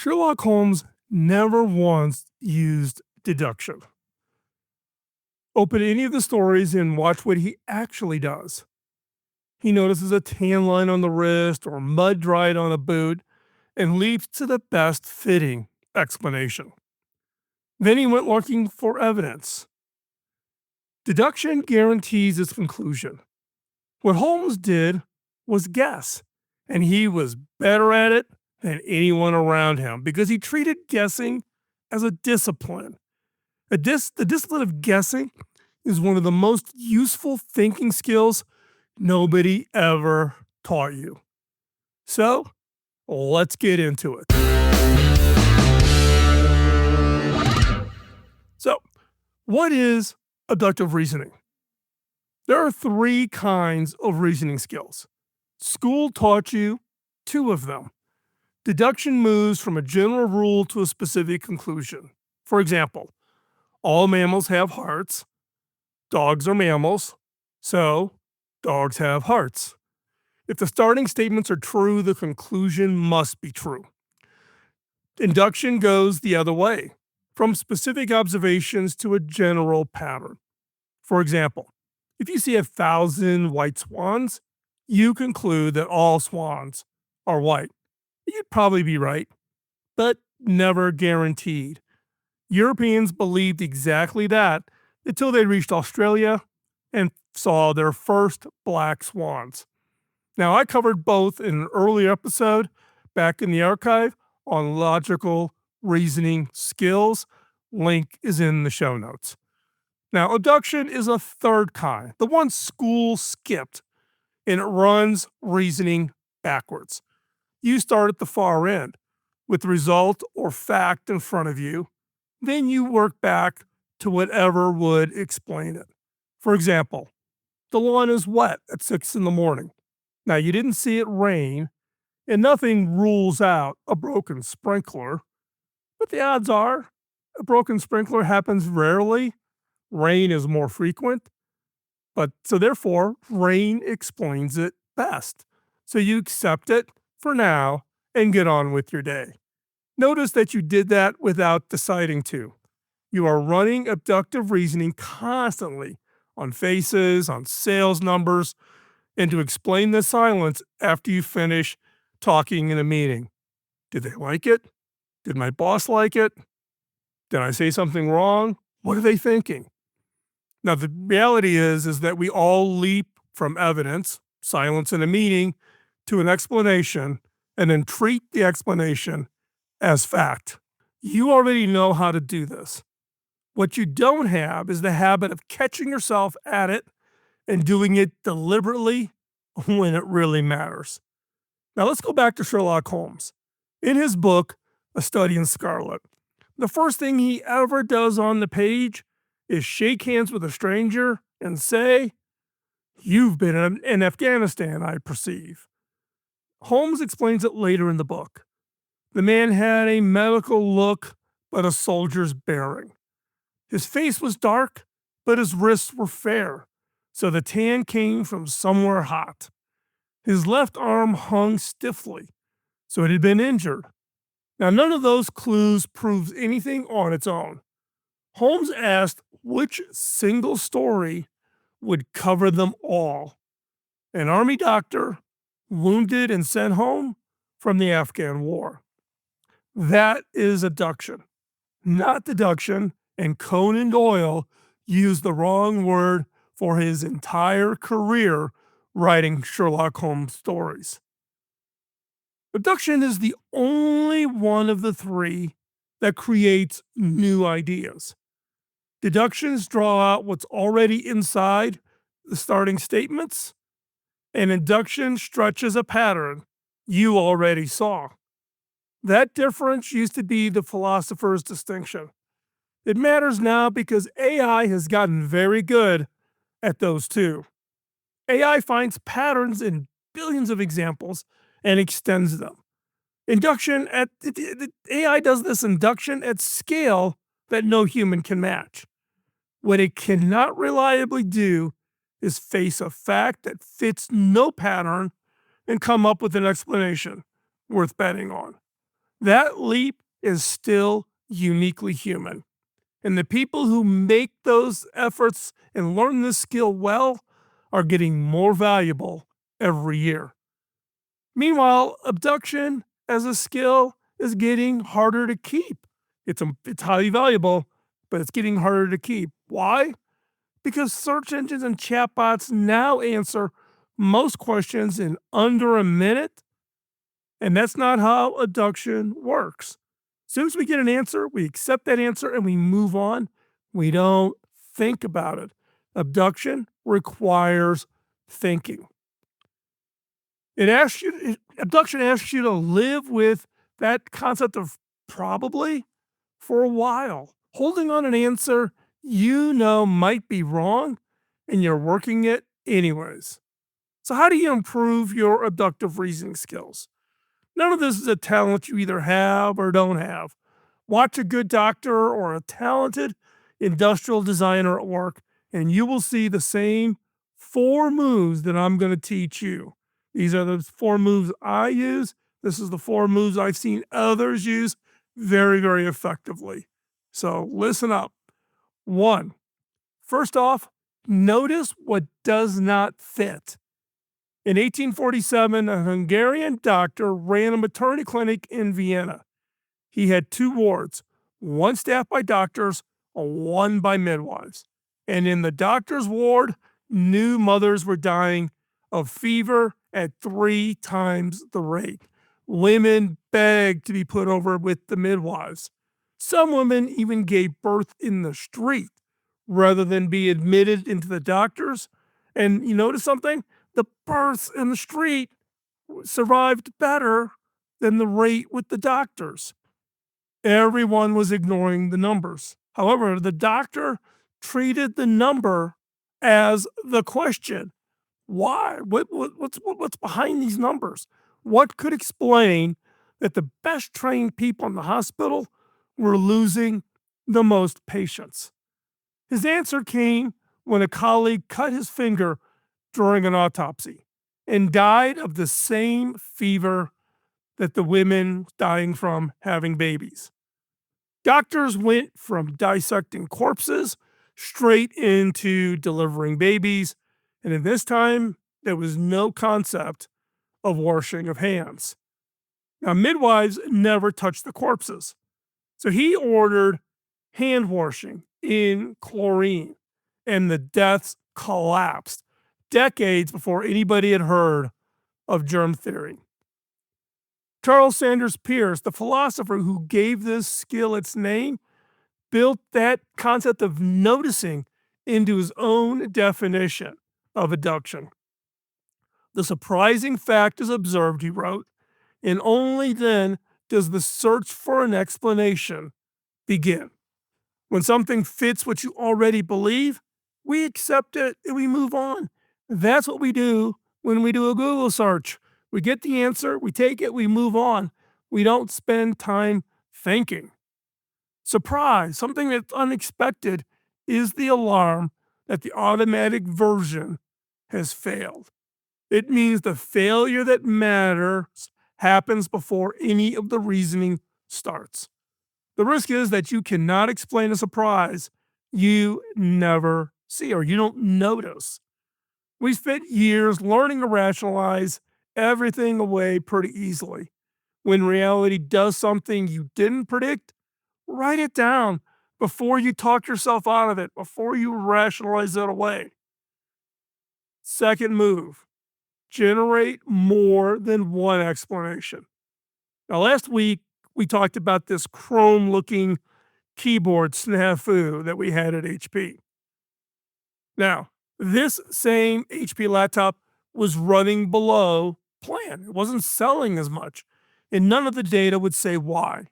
Sherlock Holmes never once used deduction. Open any of the stories and watch what he actually does. He notices a tan line on the wrist or mud dried on a boot and leaps to the best fitting explanation. Then he went looking for evidence. Deduction guarantees its conclusion. What Holmes did was guess, and he was better at it than anyone around him because he treated guessing as a discipline. The discipline of guessing is one of the most useful thinking skills nobody ever taught you. So let's get into it. So, what is abductive reasoning? There are three kinds of reasoning skills. School taught you two of them. Deduction moves from a general rule to a specific conclusion. For example, all mammals have hearts. Dogs are mammals, so dogs have hearts. If the starting statements are true, the conclusion must be true. Induction goes the other way, from specific observations to a general pattern. For example, if you see 1,000 white swans, you conclude that all swans are white. You'd probably be right, but never guaranteed. Europeans believed exactly that until they reached Australia and saw their first black swans. Now, I covered both in an earlier episode back in the archive on logical reasoning skills. Link is in the show notes. Now, abduction is a third kind, the one school skipped, and it runs reasoning backwards. You start at the far end with result or fact in front of you, then you work back to whatever would explain it. For example, the lawn is wet at 6 in the morning. Now, you didn't see it rain, and nothing rules out a broken sprinkler, but the odds are a broken sprinkler happens rarely. Rain is more frequent, but so therefore, rain explains it best. So you accept it for now and get on with your day. Notice that you did that without deciding to. You are running abductive reasoning constantly on faces, on sales numbers, and to explain the silence after you finish talking in a meeting. Did they like it? Did my boss like it? Did I say something wrong? What are they thinking? Now, the reality is that we all leap from evidence, silence in a meeting, to an explanation, and then treat the explanation as fact. You already know how to do this. What you don't have is the habit of catching yourself at it and doing it deliberately when it really matters. Now, let's go back to Sherlock Holmes. In his book, A Study in Scarlet, the first thing he ever does on the page is shake hands with a stranger and say, "You've been in Afghanistan, I perceive." Holmes explains it later in the book. The man had a medical look, but a soldier's bearing. His face was dark, but his wrists were fair, so the tan came from somewhere hot. His left arm hung stiffly, so it had been injured. Now, none of those clues proves anything on its own. Holmes asked which single story would cover them all. An army doctor, wounded and sent home from the Afghan war. That is abduction, not deduction, and Conan Doyle used the wrong word for his entire career writing Sherlock Holmes stories. Abduction is the only one of the three that creates new ideas. Deductions draw out what's already inside the starting statements, and induction stretches a pattern you already saw. That difference used to be the philosopher's distinction. It matters now because AI has gotten very good at those two. AI finds patterns in billions of examples and extends them. AI does this induction at scale that no human can match. What it cannot reliably do is face a fact that fits no pattern and come up with an explanation worth betting on. That leap is still uniquely human. And the people who make those efforts and learn this skill well are getting more valuable every year. Meanwhile, abduction as a skill is getting harder to keep. It's highly valuable, but it's getting harder to keep. Why? Because search engines and chatbots now answer most questions in under a minute, and that's not how abduction works. As soon as we get an answer, we accept that answer and we move on. We don't think about it. Abduction requires thinking. Abduction asks you to live with that concept of probably for a while, holding on an answer you know might be wrong, and you're working it anyways. So, how do you improve your abductive reasoning skills? None of this is a talent you either have or don't have. Watch a good doctor or a talented industrial designer at work, and you will see the same four moves that I'm going to teach you. These are the four moves I use. This is the four moves I've seen others use very, very effectively. So listen up. One, first off, notice what does not fit. In 1847, a Hungarian doctor ran a maternity clinic in Vienna. He had two wards, one staffed by doctors, one by midwives. And in the doctor's ward, new mothers were dying of fever at 3 times the rate. Women begged to be put over with the midwives. Some women even gave birth in the street rather than be admitted into the doctors. And you notice something? The births in the street survived better than the rate with the doctors. Everyone was ignoring the numbers. However, the doctor treated the number as the question. Why? What's behind these numbers? What could explain that the best trained people in the hospital were losing the most patients? His answer came when a colleague cut his finger during an autopsy and died of the same fever that the women dying from having babies. Doctors went from dissecting corpses straight into delivering babies, and in this time, there was no concept of washing of hands. Now, midwives never touched the corpses, so he ordered hand washing in chlorine, and the deaths collapsed decades before anybody had heard of germ theory. Charles Sanders Peirce, the philosopher who gave this skill its name, built that concept of noticing into his own definition of abduction. The surprising fact is observed, he wrote, and only then does the search for an explanation begin. When something fits what you already believe, we accept it and we move on. That's what we do when we do a Google search. We get the answer, we take it, we move on. We don't spend time thinking. Surprise, something that's unexpected, is the alarm that the automatic version has failed. It means the failure that matters happens before any of the reasoning starts. The risk is that you cannot explain a surprise you never see or you don't notice. We spent years learning to rationalize everything away pretty easily. When reality does something you didn't predict, write it down before you talk yourself out of it, before you rationalize it away. Second move, generate more than one explanation. Now, last week, we talked about this chrome looking keyboard snafu that we had at HP. Now, this same HP laptop was running below plan. It wasn't selling as much, and none of the data would say why.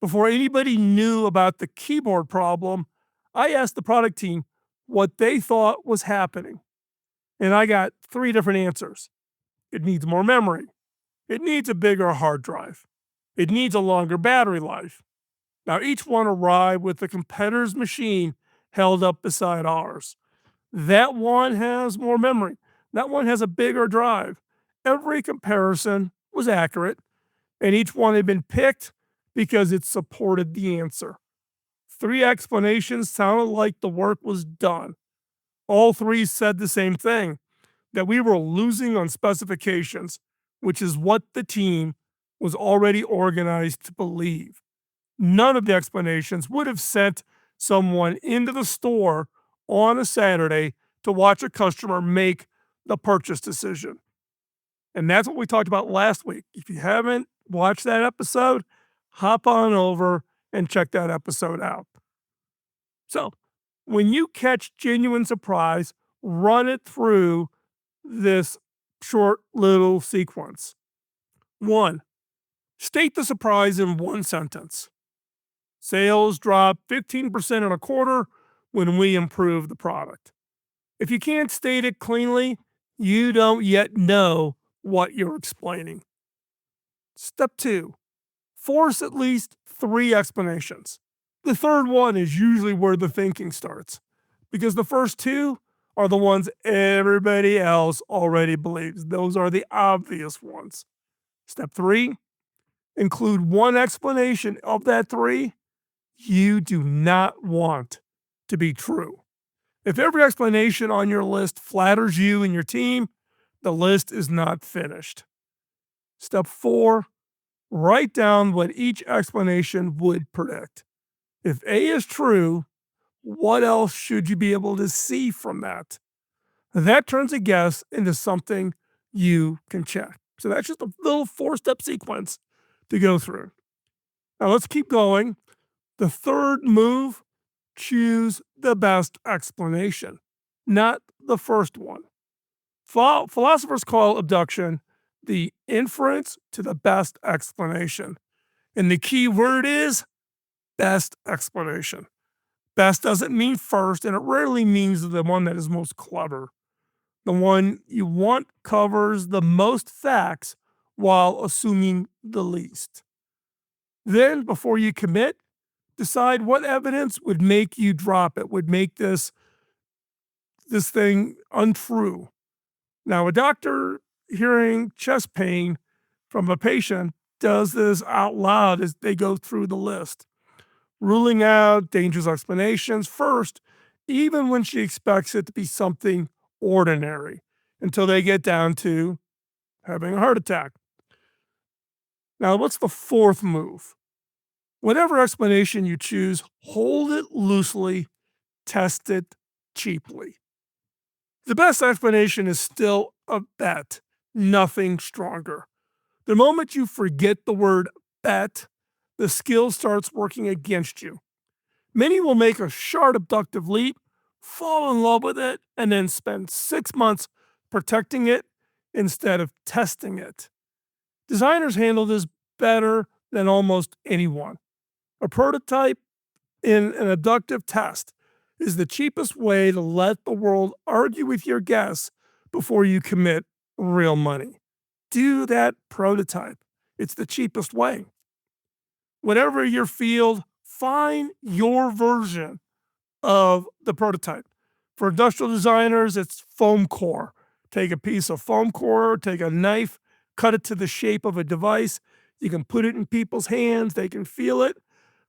Before anybody knew about the keyboard problem, I asked the product team what they thought was happening. And I got three different answers. It needs more memory. It needs a bigger hard drive. It needs a longer battery life. Now, each one arrived with the competitor's machine held up beside ours. That one has more memory. That one has a bigger drive. Every comparison was accurate, and each one had been picked because it supported the answer. Three explanations sounded like the work was done. All three said the same thing, that we were losing on specifications, which is what the team was already organized to believe. None of the explanations would have sent someone into the store on a Saturday to watch a customer make the purchase decision. And that's what we talked about last week. If you haven't watched that episode, hop on over and check that episode out. So, when you catch genuine surprise, run it through this short little sequence. One, state the surprise in one sentence. Sales dropped 15% in a quarter when we improved the product. If you can't state it cleanly, you don't yet know what you're explaining. Step two, force at least three explanations. The third one is usually where the thinking starts, because the first two are the ones everybody else already believes. Those are the obvious ones. Step three, include one explanation of that three you do not want to be true. If every explanation on your list flatters you and your team, the list is not finished. Step four, write down what each explanation would predict. If A is true, what else should you be able to see from that? That turns a guess into something you can check. So that's just a little four-step sequence to go through. Now let's keep going. The third move, choose the best explanation, not the first one. Philosophers call abduction the inference to the best explanation. And the key word is best explanation. Best doesn't mean first, and it rarely means the one that is most clever. The one you want covers the most facts while assuming the least. Then, before you commit, decide what evidence would make you drop it, would make this thing untrue. Now, a doctor hearing chest pain from a patient does this out loud as they go through the list, ruling out dangerous explanations first, even when she expects it to be something ordinary, until they get down to having a heart attack. Now, what's the fourth move? Whatever explanation you choose, hold it loosely, test it cheaply. The best explanation is still a bet, nothing stronger. The moment you forget the word bet, the skill starts working against you. Many will make a sharp abductive leap, fall in love with it, and then spend 6 months protecting it instead of testing it. Designers handle this better than almost anyone. A prototype in an abductive test is the cheapest way to let the world argue with your guess before you commit real money. Do that prototype. It's the cheapest way. Whatever your field, find your version of the prototype. For industrial designers, it's foam core. Take a piece of foam core, take a knife, cut it to the shape of a device. You can put it in people's hands, they can feel it.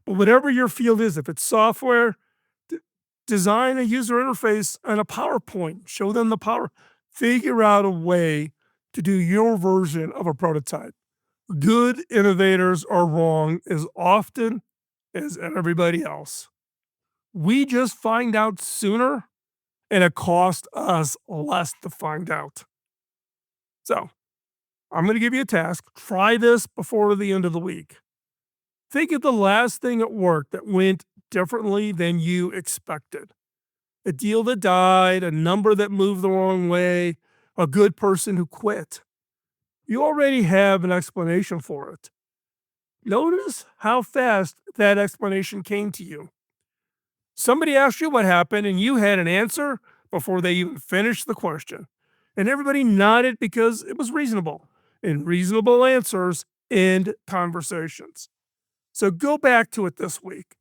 But whatever your field is, if it's software, design a user interface and a PowerPoint, show them the power, figure out a way to do your version of a prototype. Good innovators are wrong as often as everybody else. We just find out sooner, and it costs us less to find out. So, I'm going to give you a task. Try this before the end of the week. Think of the last thing at work that went differently than you expected. A deal that died, a number that moved the wrong way, a good person who quit. You already have an explanation for it. Notice how fast that explanation came to you. Somebody asked you what happened, and you had an answer before they even finished the question. And everybody nodded because it was reasonable. And reasonable answers end conversations. So go back to it this week,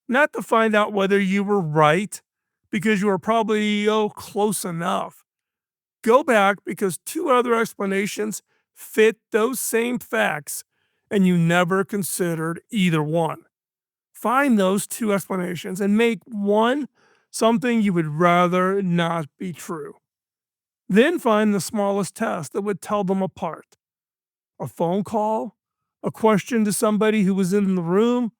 not to find out whether you were right, because you were probably close enough. Go back because two other explanations fit those same facts, and you never considered either one. Find those two explanations and make one something you would rather not be true. Then find the smallest test that would tell them apart. A phone call, a question to somebody who was in the room.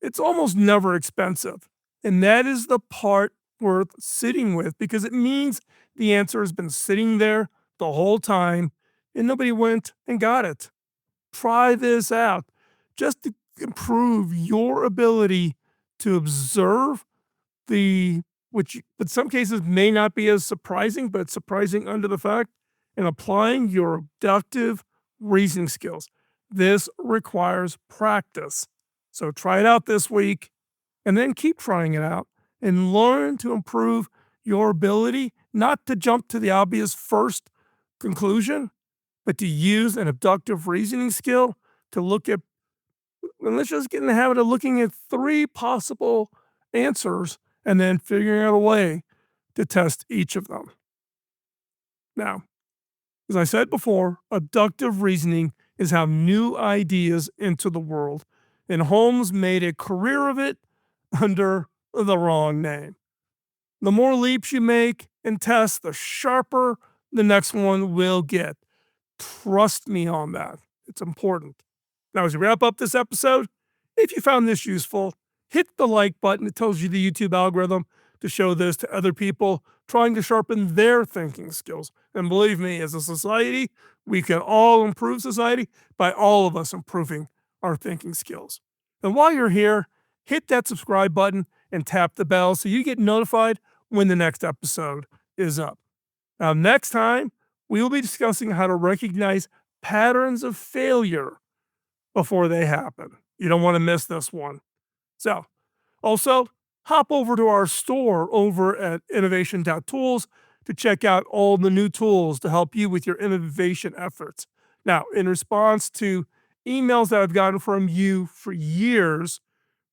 It's almost never expensive. And that is the part worth sitting with because it means the answer has been sitting there the whole time and nobody went and got it. Try this out just to improve your ability to observe the which in some cases may not be as surprising, but surprising under the fact, and applying your abductive reasoning skills. This requires practice. So try it out this week and then keep trying it out and learn to improve your ability not to jump to the obvious first conclusion, but to use an abductive reasoning skill to look at, and let's just get in the habit of looking at three possible answers and then figuring out a way to test each of them. Now, as I said before, abductive reasoning is how new ideas enter the world, and Holmes made a career of it under the wrong name. The more leaps you make and test, the sharper the next one will get. Trust me on that. It's important. Now, as we wrap up this episode, if you found this useful, hit the like button. It tells you the YouTube algorithm to show this to other people trying to sharpen their thinking skills. And believe me, as a society, we can all improve society by all of us improving our thinking skills. And while you're here, hit that subscribe button and tap the bell so you get notified when the next episode is up. Now, next time, we will be discussing how to recognize patterns of failure before they happen. You don't want to miss this one. So, also, hop over to our store over at innovation.tools to check out all the new tools to help you with your innovation efforts. Now, in response to emails that I've gotten from you for years,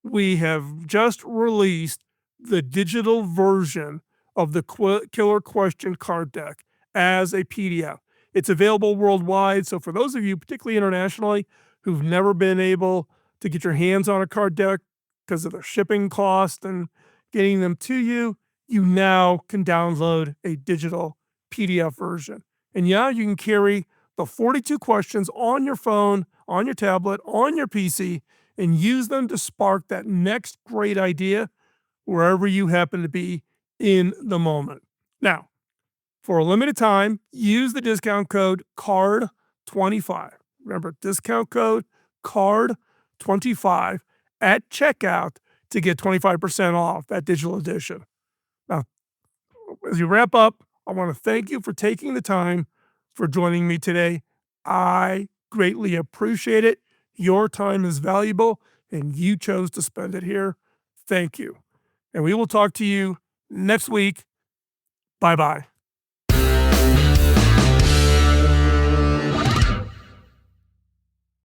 we have just released the digital version of the Killer Question card deck as a PDF. It's available worldwide. So, for those of you, particularly internationally, who've never been able to get your hands on a card deck because of the shipping cost and getting them to you, you now can download a digital PDF version. And yeah, you can carry the 42 questions on your phone, on your tablet, on your PC, and use them to spark that next great idea wherever you happen to be in the moment. Now, for a limited time, use the discount code CARD25. Remember, discount code CARD25 at checkout to get 25% off that digital edition. Now, as you wrap up, I want to thank you for taking the time for joining me today. I greatly appreciate it. Your time is valuable, and you chose to spend it here. Thank you. And we will talk to you next week. Bye bye.